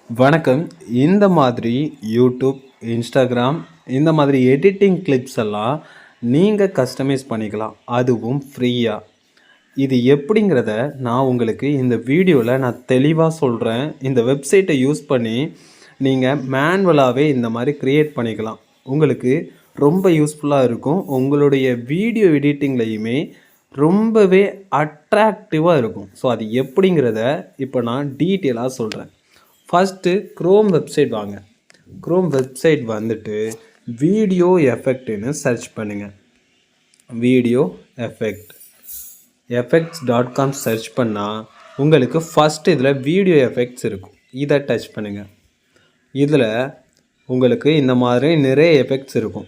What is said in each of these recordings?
வணக்கம். இந்த மாதிரி யூடியூப், இன்ஸ்டாகிராம் இந்த மாதிரி எடிட்டிங் கிளிப்ஸ் எல்லாம் நீங்கள் கஸ்டமைஸ் பண்ணிக்கலாம். அதுவும் ஃப்ரீயாக. இது எப்படிங்கிறத நான் உங்களுக்கு இந்த வீடியோவில் நான் தெளிவாக சொல்கிறேன். இந்த வெப்சைட்டை யூஸ் பண்ணி நீங்கள் மேனுவலாகவே இந்த மாதிரி க்ரியேட் பண்ணிக்கலாம். உங்களுக்கு ரொம்ப யூஸ்ஃபுல்லாக இருக்கும். உங்களுடைய வீடியோ எடிட்டிங்லேயுமே ரொம்பவே அட்ராக்டிவாக இருக்கும். ஸோ அது எப்படிங்கிறத இப்போ நான் டீட்டெயிலாக சொல்கிறேன். ஃபஸ்ட்டு க்ரோம் வெப்சைட் வாங்க. க்ரோம் வெப்சைட் வந்துட்டு வீடியோ எஃபெக்ட்னு சர்ச் பண்ணுங்கள். வீடியோ எஃபெக்ட்ஸ்.com சர்ச் பண்ணால் உங்களுக்கு ஃபஸ்ட்டு இதில் வீடியோ எஃபெக்ட்ஸ் இருக்கும். இதை டச் பண்ணுங்கள். இதில் உங்களுக்கு இந்த மாதிரி நிறைய எஃபெக்ட்ஸ் இருக்கும்.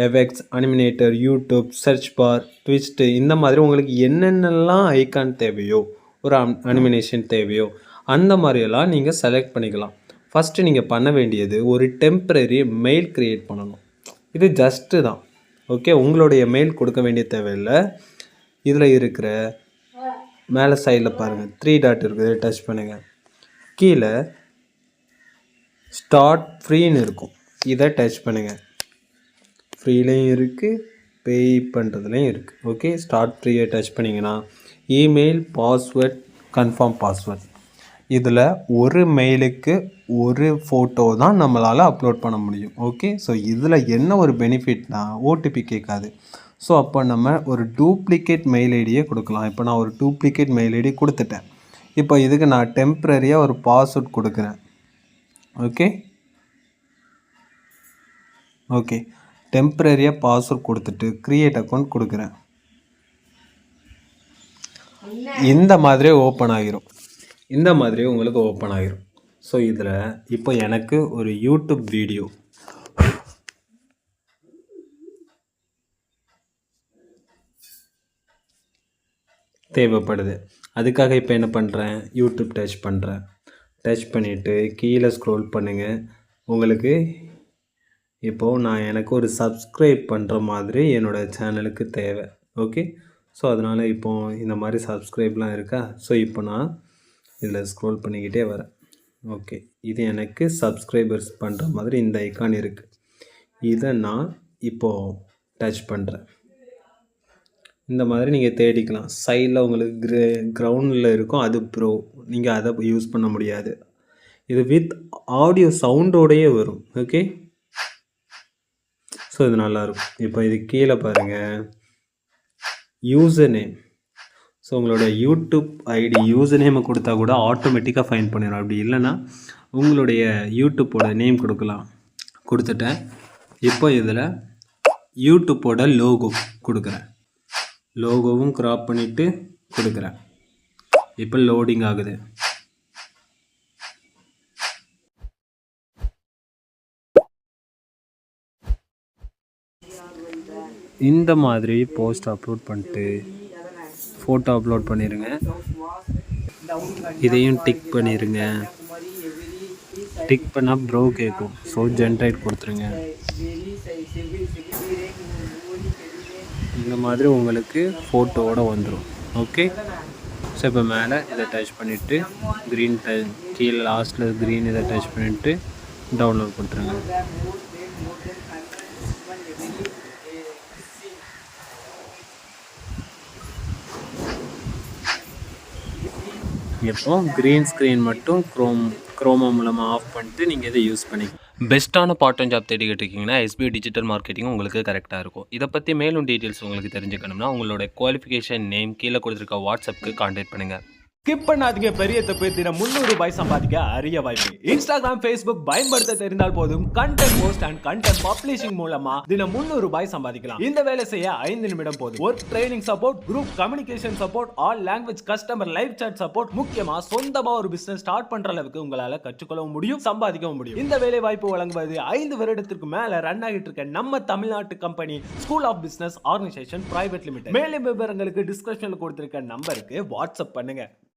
Effects, animator, YouTube, search bar, twist இந்த மாதிரி உங்களுக்கு என்னென்னலாம் ஐக்கான் தேவையோ, ஒரு அனிமினேஷன் தேவையோ அந்த மாதிரியெல்லாம் நீங்கள் செலக்ட் பண்ணிக்கலாம். ஃபஸ்ட்டு நீங்கள் பண்ண வேண்டியது ஒரு டெம்ப்ரரி மெயில் க்ரியேட் பண்ணணும். இது ஜஸ்ட்டு தான். ஓகே, உங்களுடைய மெயில் கொடுக்க வேண்டிய தேவையில்லை. இதில் இருக்கிற மேலே சைடில் பாருங்கள் 3 டாட் இருக்குது, டச் பண்ணுங்கள். கீழே ஸ்டார்ட் ஃப்ரீன்னு இருக்கும், இதை டச் பண்ணுங்கள். ஃப்ரீலையும் இருக்குது, பே பண்ணுறதுலையும் இருக்குது. ஓகே, ஸ்டார்ட் ஃப்ரீயை டச் பண்ணிங்கன்னா இமெயில், பாஸ்வேர்ட், கன்ஃபார்ம் பாஸ்வேர்ட். இதில் ஒரு மெயிலுக்கு ஒரு ஃபோட்டோ தான் நம்மளால் அப்லோட் பண்ண முடியும். ஓகே, ஸோ இதில் என்ன ஒரு பெனிஃபிட்னா ஓடிபி கேட்காது. ஸோ அப்போ நம்ம ஒரு டூப்ளிகேட் மெயில் ஐடியே கொடுக்கலாம். இப்போ நான் ஒரு டூப்ளிகேட் மெயில் ஐடி கொடுத்துட்டேன். இப்போ இதுக்கு நான் டெம்ப்ரரியாக ஒரு பாஸ்வேர்ட் கொடுக்குறேன். ஓகே டெம்ப்ரரியாக பாஸ்வேர்ட் கொடுத்துட்டு க்ரியேட் அக்கௌண்ட் கொடுக்குறேன். இந்த மாதிரி ஓப்பன் ஆகிரும். இந்த மாதிரி உங்களுக்கு ஓப்பன் ஆகிரும். ஸோ இதில் இப்போ எனக்கு ஒரு யூடியூப் வீடியோ தேவைப்படுது. அதுக்காக இப்போ என்ன பண்ணுறேன், யூடியூப் டச் பண்ணுறேன். டச் பண்ணிவிட்டு கீழே ஸ்க்ரோல் பண்ணுங்கள். உங்களுக்கு இப்போது எனக்கு ஒரு சப்ஸ்கிரைப் பண்ணுற மாதிரி என்னோடய சேனலுக்கு தேவை. ஓகே, ஸோ அதனால் இப்போது இந்த மாதிரி சப்ஸ்கிரைப்லாம் இருக்கா. ஸோ இப்போ நான் இதில் ஸ்க்ரோல் பண்ணிக்கிட்டே வரேன். ஓகே, இது எனக்கு சப்ஸ்கிரைபர்ஸ் பண்ணுற மாதிரி இந்த ஐக்கான் இருக்குது. இதை நான் இப்போது டச் பண்ணுறேன். இந்த மாதிரி நீங்கள் தேடிக்கலாம். சைடில் உங்களுக்கு கிரவுண்டில் இருக்கும், அது ப்ரோ, நீங்கள் அதை யூஸ் பண்ண முடியாது. இது வித் ஆடியோ சவுண்டோடையே வரும். ஓகே, ஸோ இது நல்லாயிருக்கும். இப்போ இது கீழே பாருங்கள், யூசர் நேம். ஸோ உங்களோட யூடியூப் ஐடி யூசர் நேமை கொடுத்தா கூட ஆட்டோமேட்டிக்காக ஃபைண்ட் பண்ணிடும். அப்படி இல்லைன்னா உங்களுடைய யூடியூப்போட நேம் கொடுக்கலாம். கொடுத்துட்டேன். இப்போ இதில் யூடியூப்போட லோகோ கொடுக்குறேன். லோகோவும் க்ராப் பண்ணிவிட்டு கொடுக்குறேன். இப்போ லோடிங் ஆகுது. இந்த மாதிரி போஸ்ட் அப்லோட் பண்ணிட்டு ஃபோட்டோ அப்லோட் பண்ணிடுங்க. இதையும் டிக் பண்ணிடுங்க. டிக் பண்ணால் ப்ரோ கேட்கும். ஸோ ஜென்ரேட் கொடுத்துருங்க. இந்த மாதிரி உங்களுக்கு ஃபோட்டோவோட வந்துடும். ஓகே, ஸோ இப்போ மேலே இதை டச் பண்ணிவிட்டு க்ரீன் கீழே லாஸ்ட்டில் க்ரீன் இதை டச் பண்ணிவிட்டு டவுன்லோட் கொடுத்துருங்க. எப்போ க்ரீன் ஸ்க்ரீன் மட்டும் க்ரோமா மூலமாக ஆஃப் பண்ணிட்டு நீங்கள் இதை யூஸ் பண்ணி பெஸ்ட்டான பார்ட் டைம் ஜாப் தேடிக்கிட்டு இருக்கீங்கன்னா எஸ்பிஐ டிஜிட்டல் மார்க்கெட்டிங் உங்களுக்கு கரெக்டாக இருக்கும். இதை பற்றி மேலும் டீட்டெயில்ஸ் உங்களுக்கு தெரிஞ்சுக்கணும்னா உங்களோட குவாலிஃபிகேஷன் நேம் கீழே கொடுத்துருக்க வாட்ஸ்அப்புக்கு கான்டாக்ட் பண்ணுங்கள். ஸ்கிப் பண்ணாதீங்க. பெரிய தப்பு. தினம் 300 ரூபாய் சம்பாதிக்க அரிய வாய்ப்பு. இன்ஸ்டாகிராம், ஃபேஸ்புக் பயன்படுத்த தெரிந்தால் போதும். Content post and content publishing மூலமா தினம் 300 ரூபாய் சம்பாதிக்கலாம். இந்த வேலை செய்ய 5 நிமிடம் போதும். Work training support, group communication support, all language customer live chat support, முக்கியமா சொந்தமா ஒரு பிசினஸ் ஸ்டார்ட் பண்ற அளவுக்கு உங்களால கற்றுக்கொள்ளவும் முடியும், சம்பாதிக்கவும் முடியும். இந்த வேலை வாய்ப்பு வழங்குவது 5 வருடத்திற்கு மேல ரன் ஆகிட்டு இருக்க நம்ம தமிழ்நாட்டு company school of business organisation private limited. மேலும் விவரங்களுக்கு டிஸ்கிரிப்ஷன்ல கொடுத்திருக்க நம்பருக்கு வாட்ஸ்அப் பண்ணுங்க.